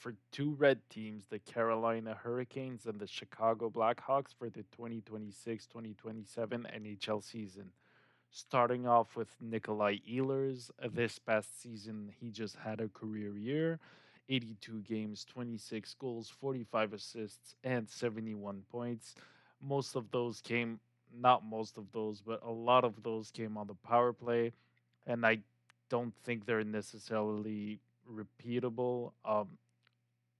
for two red teams, the Carolina Hurricanes and the Chicago Blackhawks for the 2026-2027 NHL season. Starting off with Nikolai Ehlers, this past season he just had a career year. 82 games, 26 goals, 45 assists, and 71 points. Most of those came, not most of those, but a lot of those came on the power play. And I don't think they're necessarily repeatable.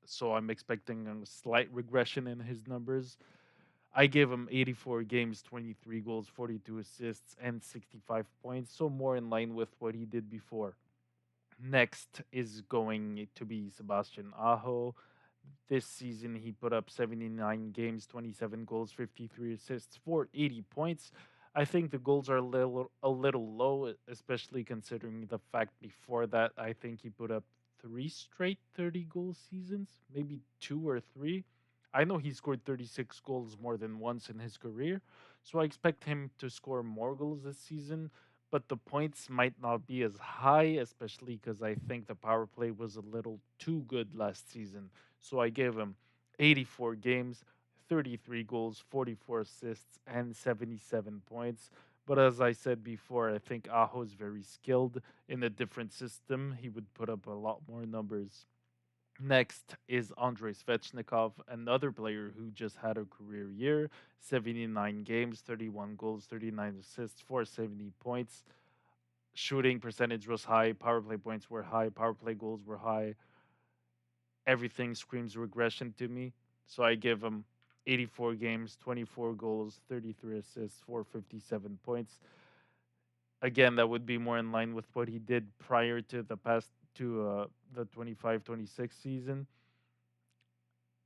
So I'm expecting a slight regression in his numbers. I gave him 84 games, 23 goals, 42 assists, and 65 points, so more in line with what he did before. Next is going to be Sebastian Aho. This season, he put up 79 games, 27 goals, 53 assists for 80 points. I think the goals are a little low, especially considering the fact before that, I think he put up three straight 30 goal seasons, maybe two or three. I know he scored 36 goals more than once in his career, so I expect him to score more goals this season, but the points might not be as high, especially because I think the power play was a little too good last season. So I gave him 84 games, 33 goals, 44 assists, and 77 points. But as I said before, I think Aho is very skilled. In a different system, he would put up a lot more numbers. Next is Andrei Svechnikov, another player who just had a career year, 79 games, 31 goals, 39 assists, 470 points. Shooting percentage was high, power play points were high, power play goals were high. Everything screams regression to me. So I give him 84 games, 24 goals, 33 assists, 457 points. Again, that would be more in line with what he did prior to the 25-26 season.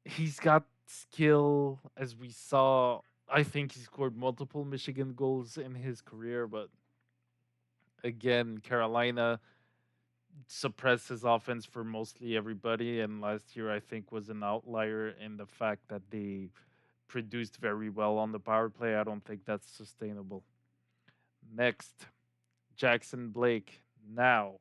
He's got skill, as we saw. I think he scored multiple Michigan goals in his career, but again, Carolina suppressed his offense for mostly everybody. And last year, I think, was an outlier in the fact that they produced very well on the power play. I don't think that's sustainable. Next, Jackson Blake. Now,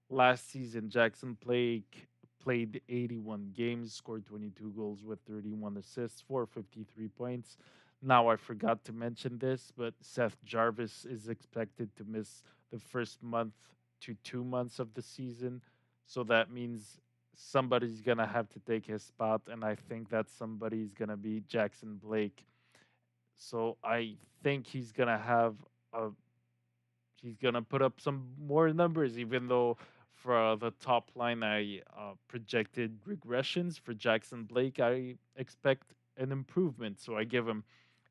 last season, Jackson Blake played 81 games, scored 22 goals with 31 assists, 453 points. Now, I forgot to mention this, but Seth Jarvis is expected to miss the first month to 2 months of the season. So that means somebody's going to have to take his spot, and I think that somebody's going to be Jackson Blake. So I think a he's gonna put up some more numbers, even though for the top line I projected regressions for Jackson Blake. I expect an improvement, so I give him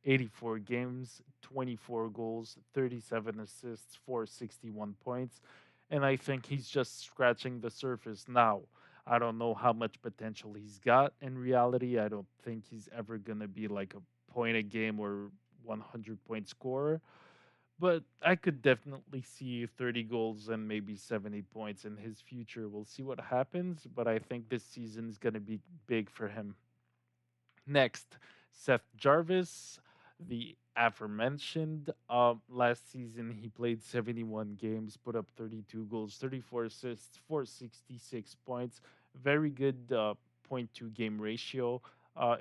84 games, 24 goals, 37 assists, 461 points, and I think he's just scratching the surface now. I don't know how much potential he's got in reality. I don't think he's ever gonna be like a point a game or 100 point scorer, but I could definitely see 30 goals and maybe 70 points in his future. We'll see what happens, but I think this season is going to be big for him. Next, Seth Jarvis, the aforementioned. Last season, he played 71 games, put up 32 goals, 34 assists, 466 points. Very good point to game ratio.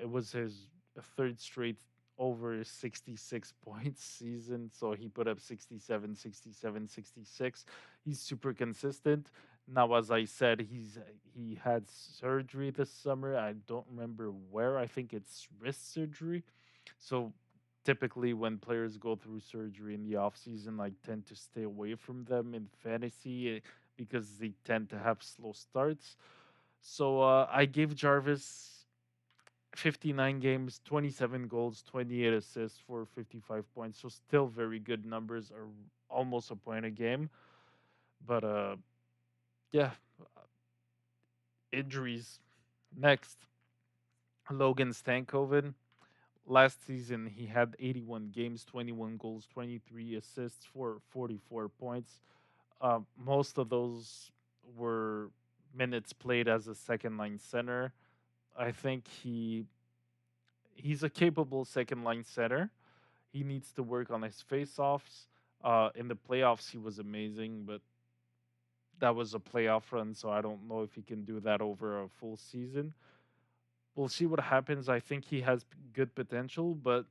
It was his third straight over 66 points season. So he put up 67, 67, 66. He's super consistent. Now, as I said, he had surgery this summer. I don't remember where. I think it's wrist surgery. So typically, when players go through surgery in the off season, I tend to stay away from them in fantasy because they tend to have slow starts. So I gave Jarvis 59 games, 27 goals, 28 assists for 55 points. So still very good numbers, are almost a point a game. But yeah, injuries. Next, Logan Stankoven. Last season, he had 81 games, 21 goals, 23 assists for 44 points. Most of those were minutes played as a second line center. I think he's a capable second line center. He needs to work on his face offs. In the playoffs, he was amazing, but That was a playoff run, so I don't know if he can do that over a full season. We'll see what happens. I think he has good potential, but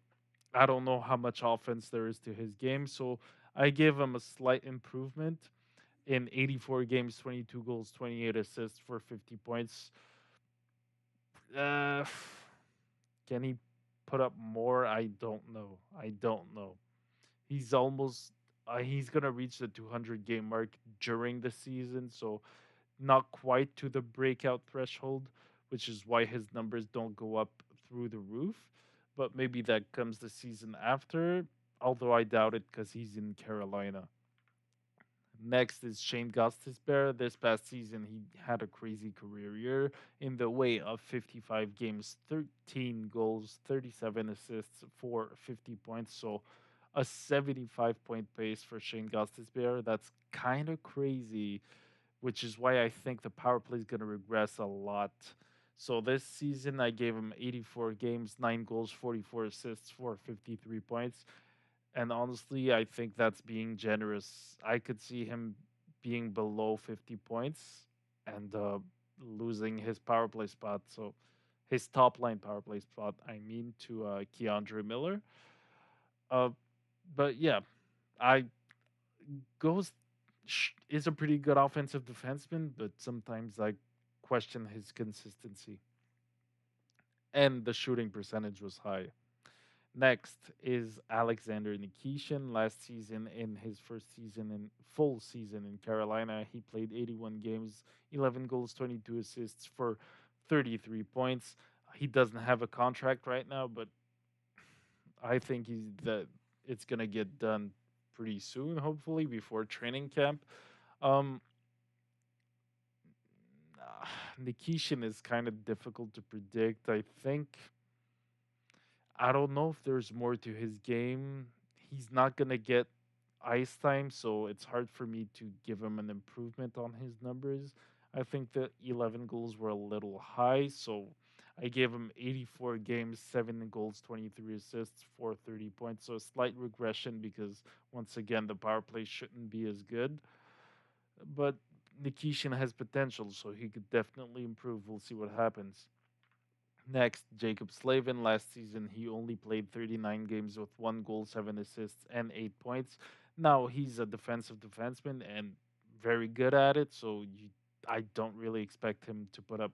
I don't know how much offense there is to his game. So I give him a slight improvement in 84 games, 22 goals, 28 assists for 50 points. Uh, can he put up more? I don't know. I don't know. He's almost he's gonna reach the 200 game mark during the season, so not quite to the breakout threshold, which is why his numbers don't go up through the roof. But maybe that comes the season after, although I doubt it because he's in Carolina. Next is Shane Gostisbehere. This past season, he had a crazy career year in the way of 55 games, 13 goals, 37 assists for 50 points. So a 75-point pace for Shane Gostisbehere. That's kind of crazy, which is why I think the power play is going to regress a lot. So this season, I gave him 84 games, 9 goals, 44 assists for 53 points. And honestly, I think that's being generous. I could see him being below 50 points and losing his power play spot. So his top line power play spot, I mean, to Keandre Miller. Uh, but yeah, I Ghost is a pretty good offensive defenseman, but sometimes I question his consistency. And the shooting percentage was high. Next is Alexander Nikishin. Last season, in his first season in full season in Carolina, he played 81 games, 11 goals, 22 assists for 33 points. He doesn't have a contract right now, but I think he's that it's gonna get done pretty soon, hopefully before training camp. Um, Nikishin is kind of difficult to predict. I don't know if there's more to his game. He's not going to get ice time, so it's hard for me to give him an improvement on his numbers. I think the 11 goals were a little high, so I gave him 84 games, 7 goals, 23 assists for 30 points. So a slight regression because, once again, the power play shouldn't be as good. But Nikishin has potential, so he could definitely improve. We'll see what happens. Next, Jacob Slavin. Last season, he only played 39 games with 1 goal, 7 assists, and 8 points. Now he's a defensive defenseman and very good at it. I don't really expect him to put up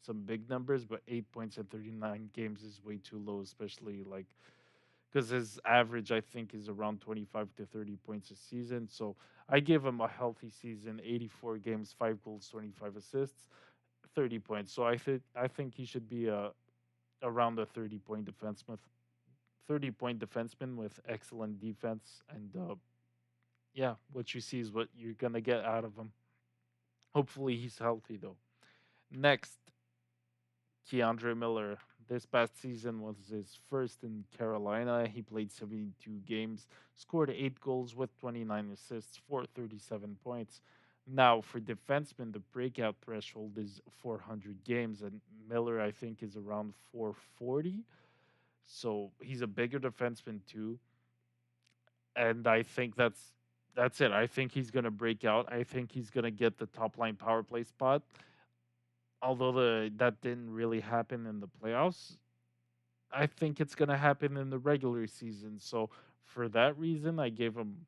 some big numbers, but 8 points in 39 games is way too low, especially like because his average I think is around 25 to 30 points a season. So I give him a healthy season, 84 games, 5 goals, 25 assists, 30 points. So I think he should be around a 30-point defenseman, 30-point defenseman with excellent defense, and yeah, what you see is what you're gonna get out of him. Hopefully, he's healthy though. Next, Keandre Miller. This past season was his first in Carolina. He played 72 games, scored 8 goals with 29 assists for 37 points. Now, for defensemen, the breakout threshold is 400 games, and Miller, I think, is around 440. So he's a bigger defenseman too, and I think that's it. I think he's gonna break out. I think he's gonna get the top line power play spot. Although that didn't really happen in the playoffs, I think it's gonna happen in the regular season. So for that reason, I gave him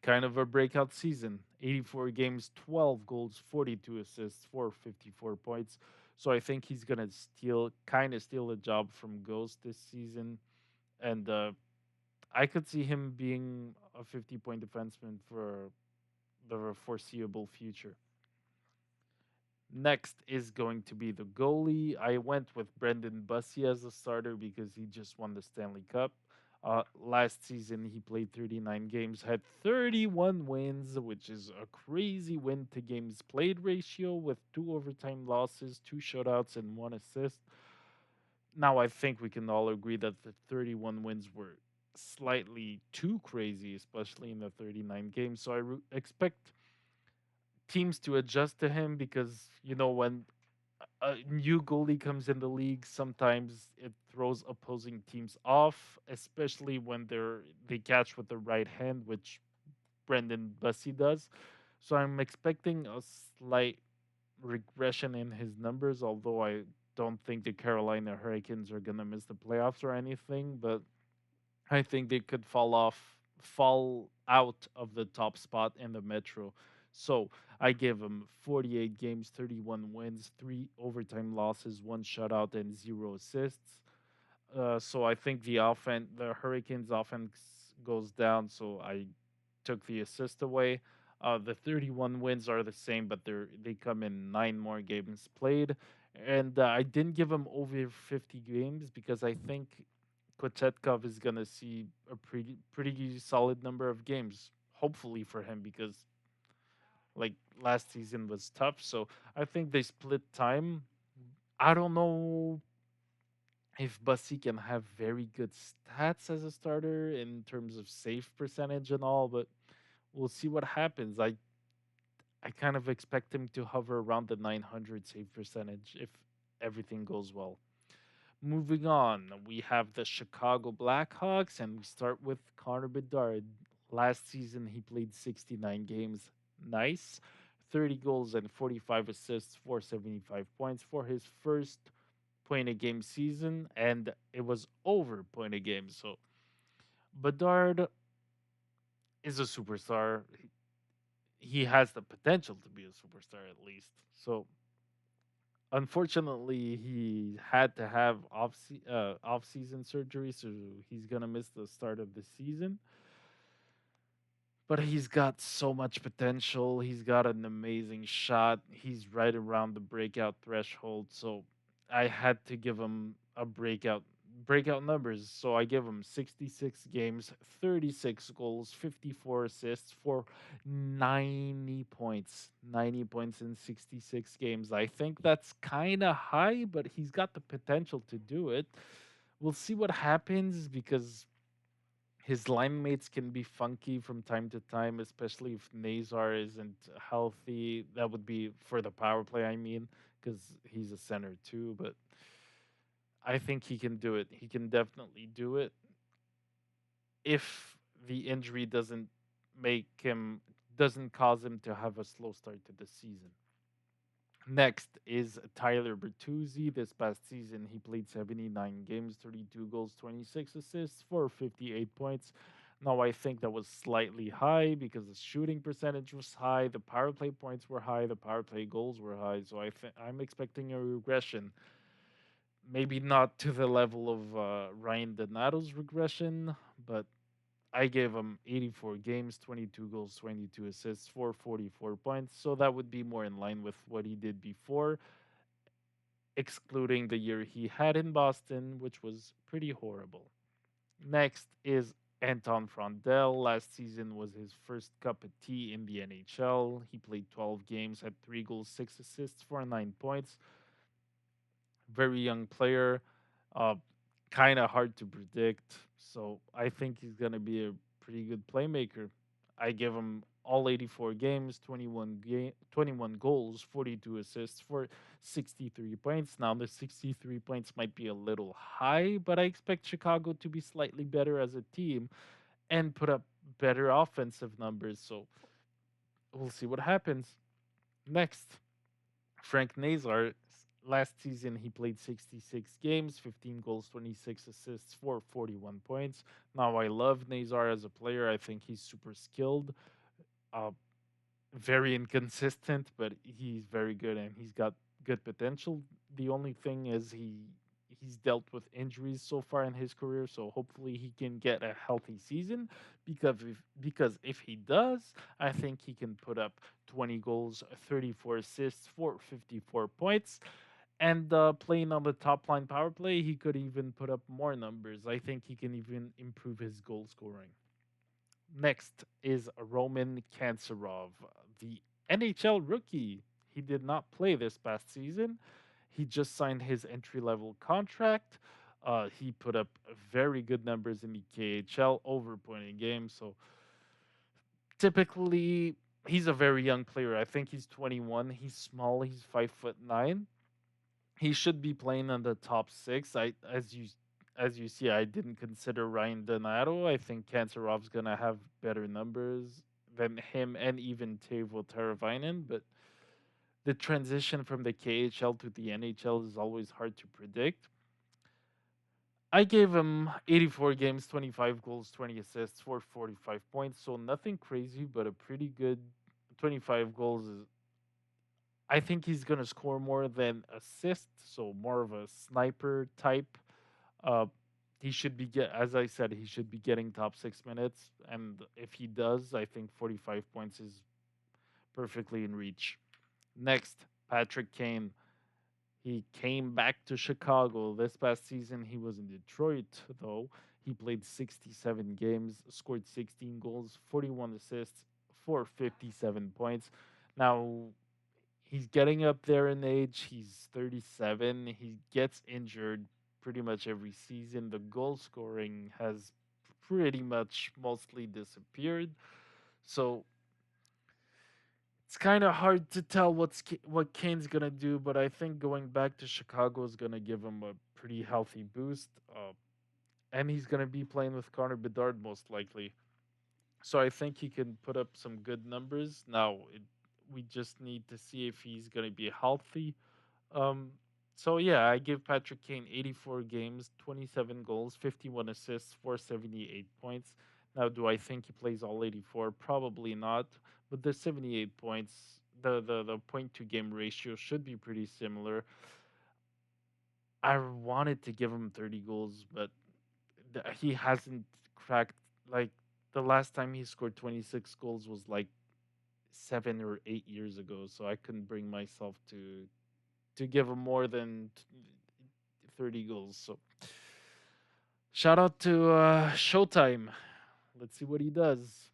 kind of a breakout season. 84 games, 12 goals, 42 assists for 54 points. So I think he's gonna steal a job from Ghost this season, and I could see him being a 50-point defenseman for the foreseeable future. Next is going to be the goalie. I went with Brendan Bussey as a starter because he just won the Stanley Cup. Last season, he played 39 games, had 31 wins, which is a crazy win to games played ratio with 2 overtime losses, 2 shutouts, and 1 assist. Now, I think we can all agree that the 31 wins were slightly too crazy, especially in the 39 games. So expect teams to adjust to him because, when a new goalie comes in the league, sometimes it throws opposing teams off, especially when they catch with the right hand, which Brendan Bussey does. So I'm expecting a slight regression in his numbers, although I don't think the Carolina Hurricanes are gonna miss the playoffs or anything, but I think they could fall out of the top spot in the Metro. So I give them 48 games, 31 wins, three overtime losses, one shutout, and zero assists. So I think the Hurricanes offense goes down. So I took the assist away. The 31 wins are the same, but they come in nine more games played, and I didn't give them over 50 games because I think Kochetkov is gonna see a pretty solid number of games, hopefully for him because like last season was tough. So I think they split time. I don't know if Bussy can have very good stats as a starter in terms of save percentage and all, but we'll see what happens. I kind of expect him to hover around the 900 save percentage if everything goes well. Moving on, we have the Chicago Blackhawks, and we start with Connor Bedard. Last season, he played 69 games. Nice. 30 goals and 45 assists for 75 points for his first point a game season, and it was over point a game. So Bedard is a superstar. He has the potential to be a superstar at least. So unfortunately, he had to have off season surgery, so he's gonna miss the start of the season. But he's got so much potential. He's got an amazing shot. He's right around the breakout threshold. So I had to give him a breakout numbers. So I give him 66 games, 36 goals, 54 assists for 90 points. 90 points in 66 games. I think that's kind of high, but he's got the potential to do it. We'll see what happens because his line mates can be funky from time to time, especially if Nazar isn't healthy. That would be for the power play, I mean, because he's a center too. But I think he can do it. He can definitely do it if the injury doesn't cause him to have a slow start to the season. Next is Tyler Bertuzzi. This past season, he played 79 games, 32 goals, 26 assists for 58 points. Now, I think that was slightly high because the shooting percentage was high, the power play points were high, the power play goals were high. So I'm expecting a regression. Maybe not to the level of Ryan Donato's regression, but I gave him 84 games, 22 goals, 22 assists for 44 points. So that would be more in line with what he did before, excluding the year he had in Boston, which was pretty horrible. Next is Anton Frondel. Last season was his first cup of tea in the NHL. He played 12 games, had 3 goals, 6 assists for 9 points. Very young player, uh, kind of hard to predict. So I think he's going to be a pretty good playmaker. I give him all 84 games, 21 goals, 42 assists for 63 points. Now the 63 points might be a little high, but I expect Chicago to be slightly better as a team and put up better offensive numbers. So we'll see what happens. Next, Frank Nazar. Last season, he played 66 games, 15 goals, 26 assists for 41 points. Now, I love Nazar as a player. I think he's super skilled, uh, very inconsistent, but he's very good and he's got good potential. The only thing is he's dealt with injuries so far in his career, so hopefully he can get a healthy season because if he does, I think he can put up 20 goals, 34 assists for 54 points. And playing on the top line power play, he could even put up more numbers. I think he can even improve his goal scoring. Next is Roman Kanserov, the NHL rookie. He did not play this past season. He just signed his entry level contract. He put up very good numbers in the KHL, over point a game. So typically, he's a very young player. I think he's 21. He's small. He's 5'9". He should be playing in the top six. As you see, I didn't consider Ryan Donato. I think Kansarov's gonna have better numbers than him and even Teuvo Teravainen, but the transition from the KHL to the NHL is always hard to predict. I gave him 84 games, 25 goals, 20 assists for 45 points, so nothing crazy, but a pretty good 25 goals is I think he's going to score more than assists, so more of a sniper type. Uh, he should be as I said, he should be getting top 6 minutes, and if he does, I think 45 points is perfectly in reach. Next, Patrick Kane. He came back to Chicago this past season. He was in Detroit though. He played 67 games, scored 16 goals, 41 assists for 57 points. Now he's getting up there in age. He's 37. He gets injured pretty much every season. The goal scoring has pretty much mostly disappeared. So it's kind of hard to tell what Kane's gonna do. But I think going back to Chicago is gonna give him a pretty healthy boost. And he's gonna be playing with Connor Bedard most likely. So I think he can put up some good numbers. Now we just need to see if he's gonna be healthy. Um, so yeah, I give Patrick Kane 84 games, 27 goals, 51 assists, 478 points. Now, do I think he plays all 84? Probably not. But the 78 points, the point to game ratio should be pretty similar. I wanted to give him 30 goals, but he hasn't cracked like the last time he scored 26 goals was like 7 or 8 years ago. So I couldn't bring myself to give him more than 30 goals. So shout out to Showtime. Let's see what he does.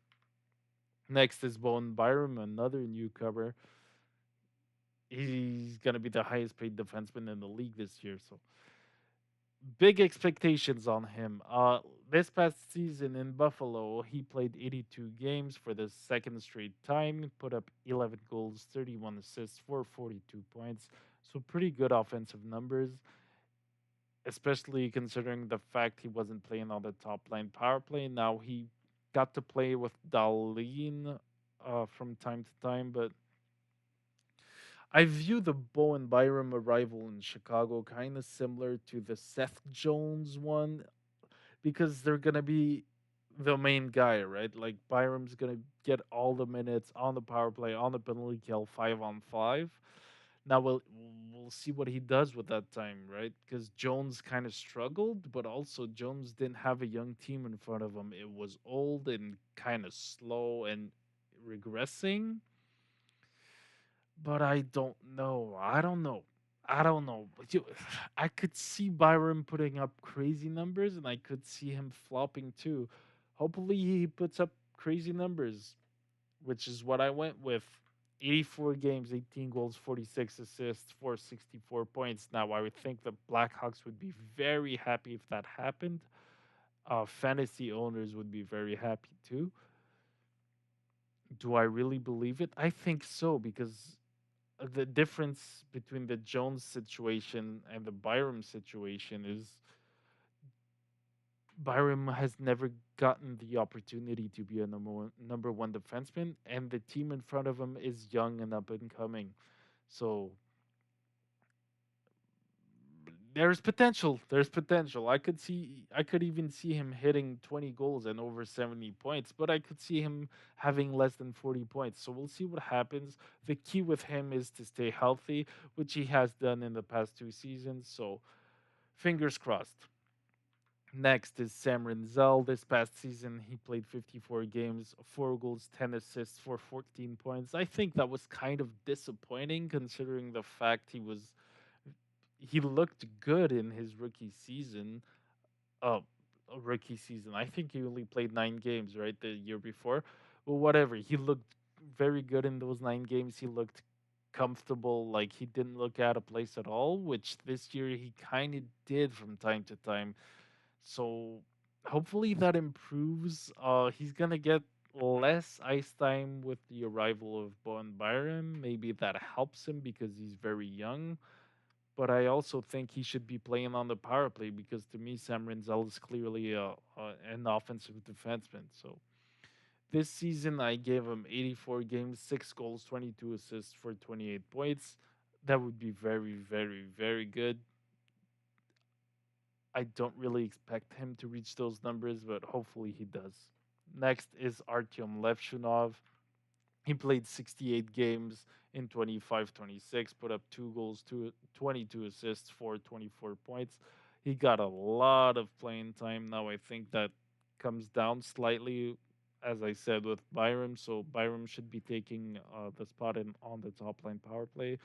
Next is Bowen Byram, another newcomer. He's gonna be the highest paid defenseman in the league this year. So big expectations on him. This past season in Buffalo, he played 82 games for the second straight time, put up 11 goals, 31 assists for 42 points. So pretty good offensive numbers, especially considering the fact he wasn't playing on the top line power play. Now he got to play with Darlene from time to time, but I view the Bowen Byram arrival in Chicago kind of similar to the Seth Jones one because they're gonna be the main guy, right? Like Byram's gonna get all the minutes on the power play, on the penalty kill, 5-on-5. Now we'll see what he does with that time, right? Because Jones kind of struggled, but also Jones didn't have a young team in front of him. It was old and kind of slow and regressing. But I don't know. I don't know. I don't know. I could see Byron putting up crazy numbers, and I could see him flopping too. Hopefully, he puts up crazy numbers, which is what I went with. 84 games, 18 goals, 46 assists, 464 points. Now, I would think the Blackhawks would be very happy if that happened. Fantasy owners would be very happy too. Do I really believe it? I think so because the difference between the Jones situation and the Byram situation is Byram has never gotten the opportunity to be a number one defenseman, and the team in front of him is young and up and coming. So there's potential. There's potential. I could even see him hitting 20 goals and over 70 points, but I could see him having less than 40 points. So we'll see what happens. The key with him is to stay healthy, which he has done in the past 2 seasons. So fingers crossed. Next is Sam Renzel. This past season, he played 54 games, 4 goals, 10 assists for 14 points. I think that was kind of disappointing considering the fact he looked good in his uh, rookie season. I think he only played 9 games, right, the year before. Well, whatever. He looked very good in those 9 games. He looked comfortable, like he didn't look out of place at all, which this year he kind of did from time to time. So hopefully that improves. He's gonna get less ice time with the arrival of Bowen Byron. Maybe that helps him because he's very young, but I also think he should be playing on the power play because to me, Sam Renzel is clearly an offensive defenseman. So This season, I gave him 84 games, 6 goals, 22 assists for 28 points. That would be very, very, very good. I don't really expect him to reach those numbers, but hopefully he does. Next is Artyom Levshunov. He played 68 games in 25-26, put up 2 goals, 22 assists for 24 points. He got a lot of playing time. Now I think that comes down slightly, as I said, with Byram. So Byram should be taking the spot on the top line power play,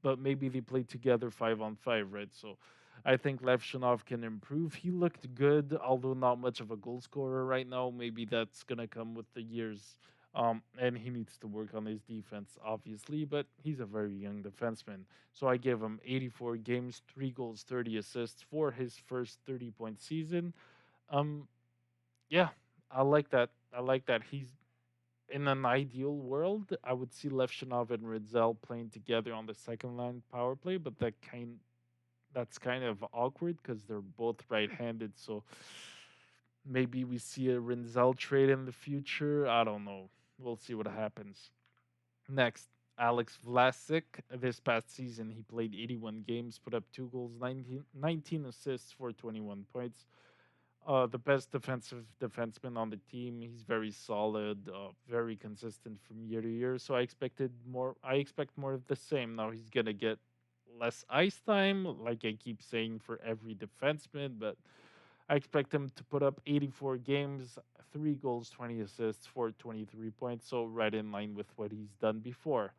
but maybe they play together 5-on-5, right? So I think Levshunov can improve. He looked good, although not much of a goal scorer right now. Maybe that's gonna come with the years. And he needs to work on his defense, obviously, but he's a very young defenseman. So I give him 84 games, 3 goals, 30 assists for his first 30-point season. Um, yeah, I like that. I like that. He's in an ideal world, I would see Levshinov and Ritzel playing together on the second line power play, but that's kind of awkward because they're both right-handed. So maybe we see a Rinzel trade in the future. I don't know. We'll see what happens. Next, Alex Vlasic. This past season, he played 81 games, put up 2 goals, 19 assists for 21 points. The best defensive defenseman on the team. He's very solid, very consistent from year to year. So I expected more. I expect more of the same. Now he's gonna get less ice time, like I keep saying for every defenseman. But I expect him to put up 84 games, 3 goals, 20 assists for 23 points. So right in line with what he's done before.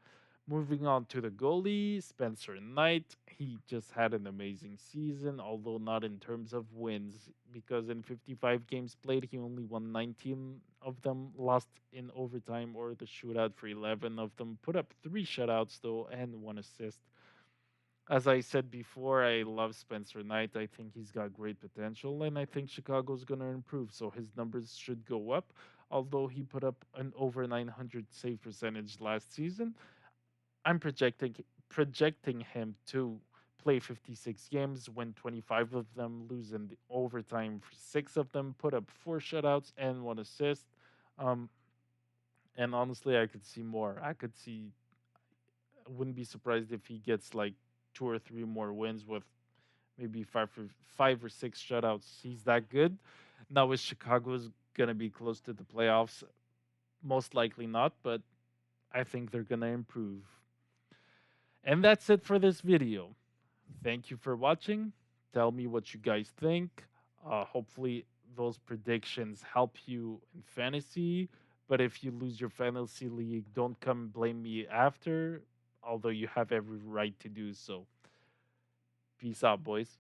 Moving on to the goalie, Spencer Knight. He just had an amazing season, although not in terms of wins, because in 55 games played, he only won 19 of them, lost in overtime or the shootout for 11 of them, put up 3 shutouts, though, and 1 assist. As I said before, I love Spencer Knight. I think he's got great potential, and I think Chicago's going to improve, so his numbers should go up. Although he put up an over 900 save percentage last season, I'm projecting him to play 56 games, win 25 of them, lose in the overtime for 6 of them, put up 4 shutouts and 1 assist. Um, and honestly, I could see more. I wouldn't be surprised if he gets like 2 or 3 more wins with maybe 5 or 6 shutouts. He's that good. Now, is Chicago's gonna be close to the playoffs? Most likely not, but I think they're gonna improve. And that's it for this video. Thank you for watching. Tell me what you guys think. Hopefully, those predictions help you in fantasy. But if you lose your fantasy league, don't come blame me after, although you have every right to do so. Peace out, boys.